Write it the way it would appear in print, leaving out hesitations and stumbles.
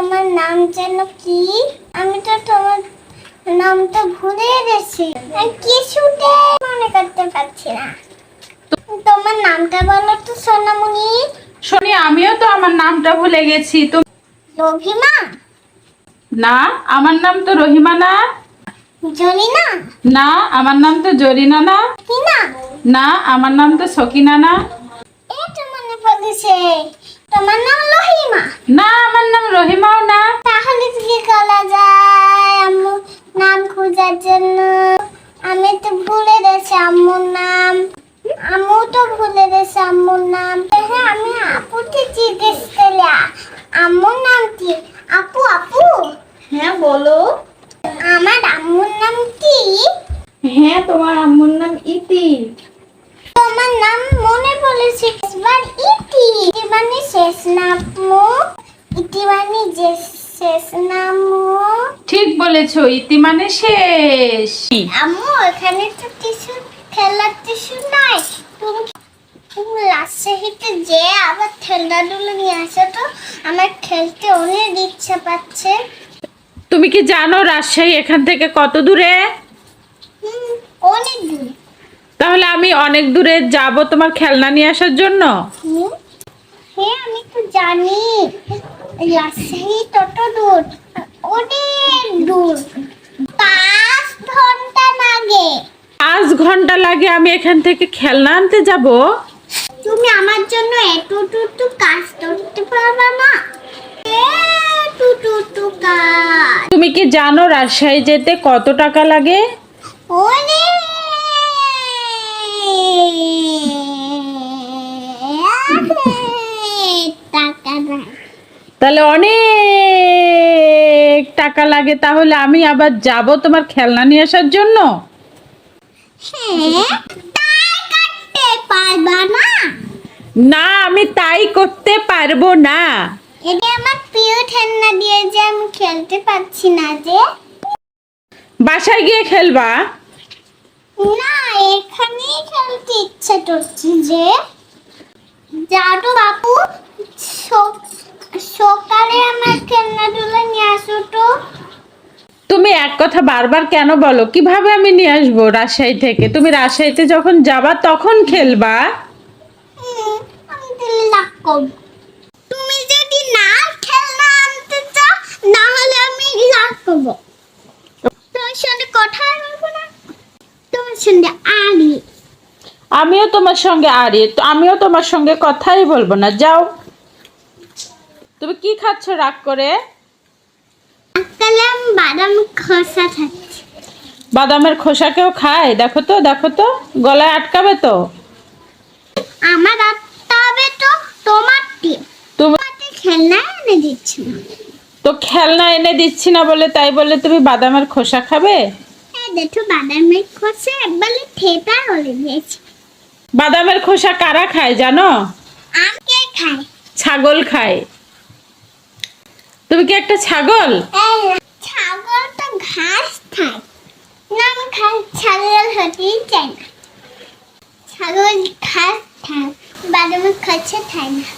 তোমার নাম যেন কি? আমি তো তোমার নামটা ভুলে গেছি, কিছুতে মনে করতে পারছি না। তোমার নামটা বলো তো সোনামণি। শোনি, আমিও তো আমার নামটা ভুলে গেছি। তো রহিমা? না, আমার নাম তো রহিমা না। জরিনা? না, আমার নাম তো জরিনা না। কিনা? না, আমার নাম তো সকিনা না। এই তো মনে পড়েছে, তোমার নাম রহিমা। না, আমার নাম রহিমাও না। তাহলে কি করা যায় আম্মু নাম খোঁজার জন্য? আমি তো ভুলে গেছি আম্মুর নাম। আম্মু তো ভুলে গেছে আম্মুর নাম। হ্যাঁ, আমি আপুকে জিজ্ঞেস করলাম আম্মুর নাম কি। আপু আপু, হ্যাঁ বলো। আমার আম্মুর নাম কি? হ্যাঁ, তোমার আম্মুর নাম ইতি। তোমার নাম মনে পড়েছে, এবার ইতি। ইতি মানে শেষ না আম্মু? ইতি মানে যে শেষ না আম্মু? ঠিক বলেছো, ইতি মানে শেষ। আম্মু, এখানে তো কিছু খেলার কিছু নাই। তুমি রাজশাহীতে যে আবার খেলনাগুলো নিয়ে আসো তো, আমার খেলতে অনেক ইচ্ছা পাচ্ছে। তুমি কি জানো রাজশাহী এখান থেকে কত দূরে? অনেক দূর। তাহলে আমি অনেক দূরে যাব তোমার খেলনা নিয়ে আসার জন্য। হ্যাঁ, আমি তো জানি রাজশাহী তত দূর, অনেক দূর। 5 ঘন্টা লাগে। 5 ঘন্টা লাগে আমি এখান থেকে খেলনা আনতে যাব? তুমি আমার জন্য এতটুকু কাজ করতে পারবে না? এতটুকু কাজ। তুমি কি জানো রাজশাহী যেতে কত টাকা লাগে? অনেক টাকা না। তাহলে অনেক টাকা লাগে। তাহলে আমি আবার যাব তোমার খেলনা নিয়ে আসার জন্য? হ্যাঁ, তাই করতে পারবা না? না, আমি তাই করতে পারবো না। এটা আমার প্রিয় খেলনা দিয়ে যে আমি খেলতে পারছি না যে। বাসায় গিয়ে খেলবা? না, এখানেই খেলতে ইচ্ছে করছে যে। জাদু বাপু, সকালে আমার খেলনাগুলো নিয়ে আসো তো। তুমি এক কথা বারবার কেন বলো? কিভাবে আমি নিয়ে আসবো রাজশাহী থেকে? তুমি রাজশাহীতে যখন যাবা তখন খেলবা। আমি তাহলে রাগ করবো। তুমি যদি না খেলনা আনতে চাও, না হলে আমি রাগ করবো। তোমার সঙ্গে কথা বলবো না, তোমার সঙ্গে আলি। আমিও তোমার সঙ্গে কথাই বলবো না। যাও। তুমি কি খাচ্ছ রাগ করে? তাহলে আমি বাদাম খোসা খাচ্ছি। বাদামের খোসা কেউ খায়? দেখো তো, দেখো তো, গলায় আটকাবে তো। আমার আত্মা হবে তো তোমার দিয়ে। তুমি তোমাকে খেলনা এনে দিচ্ছি না। তো খেলনা এনে দিচ্ছি না বলে তাই বলে তুমি বাদামের খোসা খাবে? এই দেখো, বাদামের খোসা একবারে থেতা হয়ে গেছে। বাদামের খোসা কারা খায় জানো? আমকে খায়। ছাগল খায়। তুমি কি একটা ছাগল? এই ছাগল তো ঘাস খায় না, আমি ছাগল হতেই চাই না। ছাগল ঘাস খায়, বাদামের খোসা খায় না।